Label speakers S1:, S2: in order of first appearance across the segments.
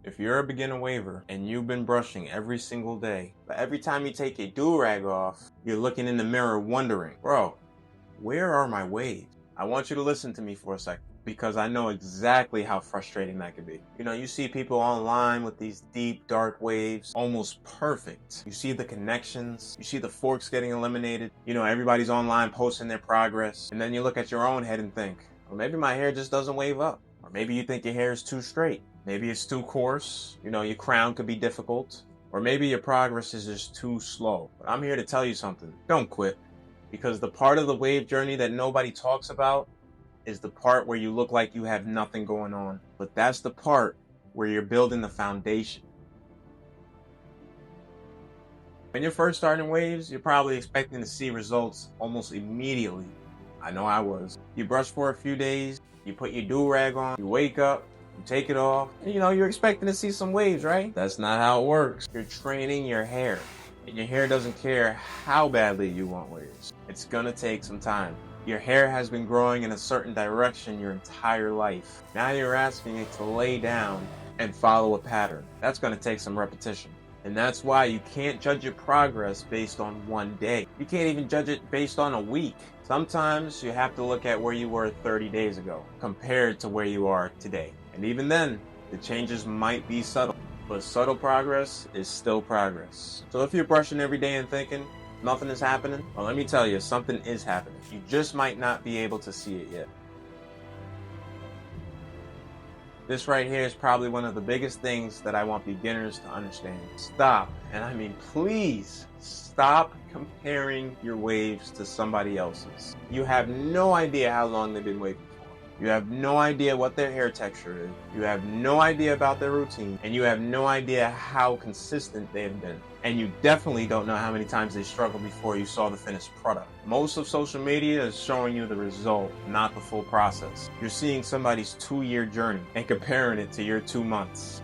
S1: If you're a beginner waver and you've been brushing every single day, but every time you take your do-rag off, you're looking in the mirror wondering, bro, where are my waves? I want you to listen to me for a second because I know exactly how frustrating that could be. You know, you see people online with these deep, dark waves, almost perfect. You see the connections, you see the forks getting eliminated. You know, everybody's online posting their progress. And then you look at your own head and think, well, maybe my hair just doesn't wave up. Or maybe you think your hair is too straight. Maybe it's too coarse. You know, your crown could be difficult. Or maybe your progress is just too slow. But I'm here to tell you something. Don't quit. Because the part of the wave journey that nobody talks about is the part where you look like you have nothing going on. But that's the part where you're building the foundation. When you're first starting waves, you're probably expecting to see results almost immediately. I know I was. You brush for a few days, you put your do-rag on, you wake up, you take it off, and you know, you're expecting to see some waves, right? That's not how it works. You're training your hair, and your hair doesn't care how badly you want waves. It's gonna take some time. Your hair has been growing in a certain direction your entire life. Now you're asking it to lay down and follow a pattern. That's gonna take some repetition. And that's why you can't judge your progress based on one day. You can't even judge it based on a week. Sometimes you have to look at where you were 30 days ago compared to where you are today. And even then, the changes might be subtle, but subtle progress is still progress. So if you're brushing every day and thinking nothing is happening, well, let me tell you, something is happening. You just might not be able to see it yet. This right here is probably one of the biggest things that I want beginners to understand. Stop, and I mean please, stop comparing your waves to somebody else's. You have no idea how long they've been waving for. You have no idea what their hair texture is. You have no idea about their routine. And you have no idea how consistent they've been. And you definitely don't know how many times they struggled before you saw the finished product. Most of social media is showing you the result, not the full process. You're seeing somebody's 2-year journey and comparing it to your 2 months.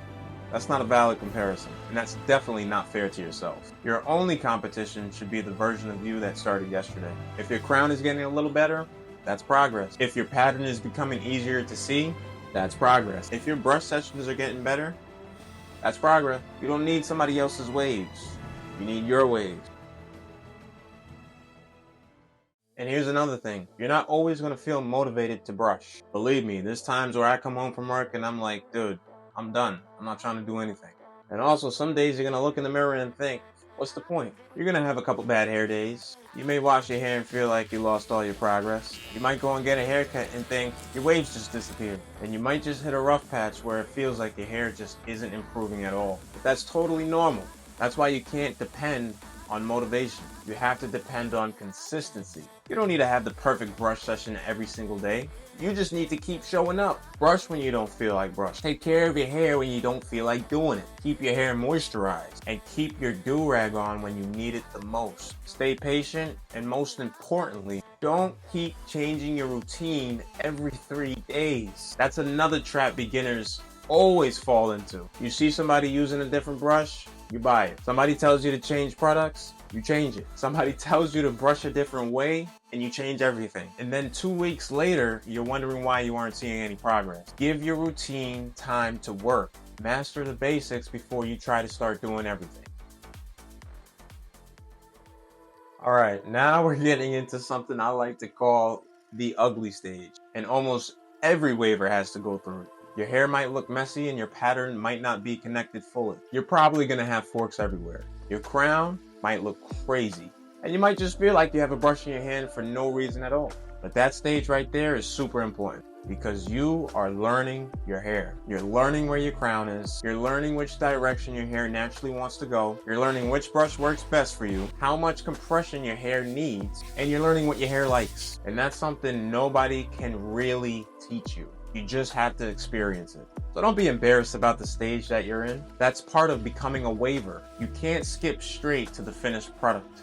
S1: That's not a valid comparison, and that's definitely not fair to yourself. Your only competition should be the version of you that started yesterday. If your crown is getting a little better, that's progress. If your pattern is becoming easier to see, that's progress. If your brush sessions are getting better, that's progress. You don't need somebody else's waves. You need your waves. And here's another thing. You're not always going to feel motivated to brush. Believe me, there's times where I come home from work and I'm like, dude, I'm done. I'm not trying to do anything. And also, some days you're going to look in the mirror and think, what's the point? You're going to have a couple bad hair days. You may wash your hair and feel like you lost all your progress. You might go and get a haircut and think your waves just disappeared. And you might just hit a rough patch where it feels like your hair just isn't improving at all. But that's totally normal. That's why you can't depend on motivation. You have to depend on consistency. You don't need to have the perfect brush session every single day. You just need to keep showing up. Brush when you don't feel like brush. Take care of your hair when you don't feel like doing it. Keep your hair moisturized and keep your do-rag on when you need it the most. Stay patient, and most importantly, don't keep changing your routine every 3 days. That's another trap beginners always fall into. You see somebody using a different brush, you buy it. Somebody tells you to change products, you change it. Somebody tells you to brush a different way, and you change everything. And then 2 weeks later, you're wondering why you aren't seeing any progress. Give your routine time to work. Master the basics before you try to start doing everything. All right, now we're getting into something I like to call the ugly stage. And almost every waver has to go through it. Your hair might look messy and your pattern might not be connected fully. You're probably gonna have forks everywhere. Your crown might look crazy. And you might just feel like you have a brush in your hand for no reason at all. But that stage right there is super important because you are learning your hair. You're learning where your crown is. You're learning which direction your hair naturally wants to go. You're learning which brush works best for you, how much compression your hair needs, and you're learning what your hair likes. And that's something nobody can really teach you. You just have to experience it. So don't be embarrassed about the stage that you're in. That's part of becoming a waver. You can't skip straight to the finished product.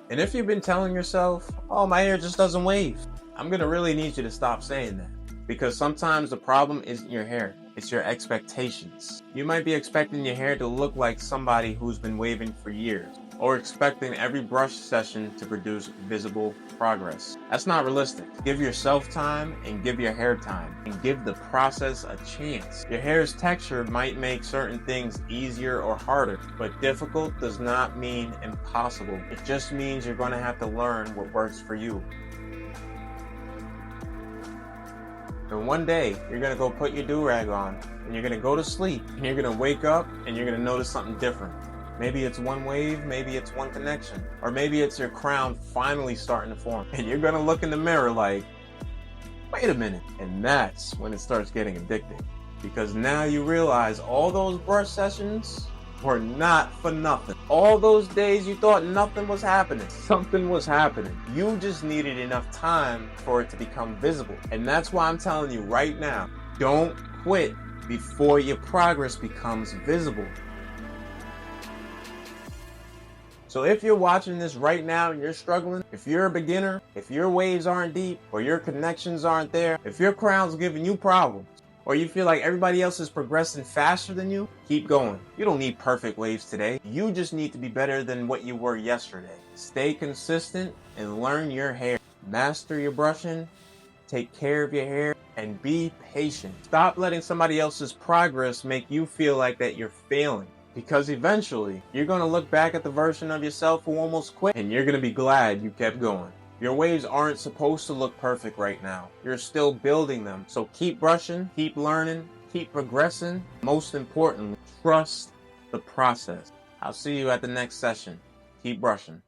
S1: And if you've been telling yourself, oh, my hair just doesn't wave, I'm gonna really need you to stop saying that. Because sometimes the problem isn't your hair, it's your expectations. You might be expecting your hair to look like somebody who's been waving for years. or expecting every brush session to produce visible progress. That's not realistic. Give yourself time and give your hair time and give the process a chance. Your hair's texture might make certain things easier or harder, but difficult does not mean impossible. It just means you're going to have to learn what works for you. And one day, you're going to go put your do-rag on, and you're going to go to sleep, and you're going to wake up, and you're going to notice something different. Maybe it's one wave, maybe it's one connection, or maybe it's your crown finally starting to form. And you're going to look in the mirror like, wait a minute. And that's when it starts getting addicting. Because now you realize all those brush sessions were not for nothing. All those days you thought nothing was happening, something was happening. You just needed enough time for it to become visible. And that's why I'm telling you right now, don't quit before your progress becomes visible. So if you're watching this right now and you're struggling, if you're a beginner, if your waves aren't deep, or your connections aren't there, if your crown's giving you problems, or you feel like everybody else is progressing faster than you, keep going. You don't need perfect waves today. You just need to be better than what you were yesterday. Stay consistent and learn your hair. Master your brushing, take care of your hair, and be patient. Stop letting somebody else's progress make you feel like that you're failing. Because eventually, you're going to look back at the version of yourself who almost quit, and you're going to be glad you kept going. Your waves aren't supposed to look perfect right now. You're still building them. So keep brushing, keep learning, keep progressing. Most importantly, trust the process. I'll see you at the next session. Keep brushing.